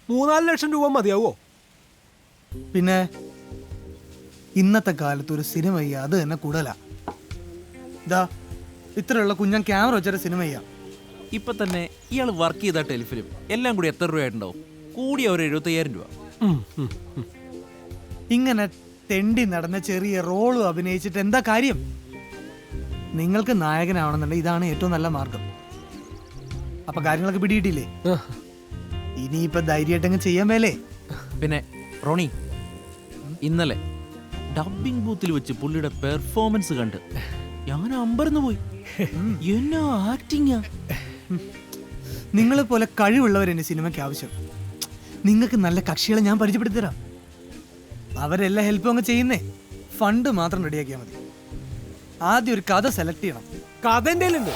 3-4 ലക്ഷം രൂപ മതിയാവോ? പിന്നെ ഇന്നത്തെ കാലത്ത് ഒരു സിനിമ ചെയ്യാ അത് തന്നെ കൂടുതലാ. ഇതാ ഇത്രയുള്ള കുഞ്ഞൻ ക്യാമറ വെച്ചൊരു സിനിമ ചെയ്യാം. ഇപ്പൊ തന്നെ ഇയാൾ വർക്ക് ചെയ്ത ടെലിഫിലിം എല്ലാം കൂടി എത്ര രൂപയായിട്ടുണ്ടാവും? കൂടിയ ഒരു 75,000 രൂപ. ഇങ്ങനെ തെണ്ടി നടന്ന ചെറിയ റോളും അഭിനയിച്ചിട്ട് എന്താ കാര്യം? നിങ്ങൾക്ക് നായകനാവണമെന്നുണ്ടെങ്കിൽ ഇതാണ് ഏറ്റവും നല്ല മാർഗം. അപ്പൊ കാര്യങ്ങളൊക്കെ പിടിയിട്ടില്ലേ? ഇനിയിപ്പൊ ധൈര്യമായിട്ടങ്ങ് ചെയ്യാൻ മേലേ. പിന്നെ റോണി, ഇന്നലെ ഡബിംഗ് ബൂത്തിൽ വെച്ച് പുള്ളിയുടെ പെർഫോമൻസ് കണ്ട് ഞാൻ അമ്പരന്ന് പോയി. എന്നാ ആക്ടിങ്ങാ! നിങ്ങളെ പോലെ കഴിവുള്ളവരെന്നെ സിനിമയ്ക്ക് ആവശ്യം. നിങ്ങൾക്ക് നല്ല കക്ഷികളെ ഞാൻ പരിചയപ്പെടുത്തി തരാം. അവരെല്ലാ ഹെൽപ്പും അങ്ങ് ചെയ്യുന്നേ. ഫണ്ട് മാത്രം റെഡിയാക്കിയാൽ മതി. ആദ്യം ഒരു കഥ സെലക്ട് ചെയ്യണം. കഥ എൻ്റെ കയ്യിലുണ്ട്.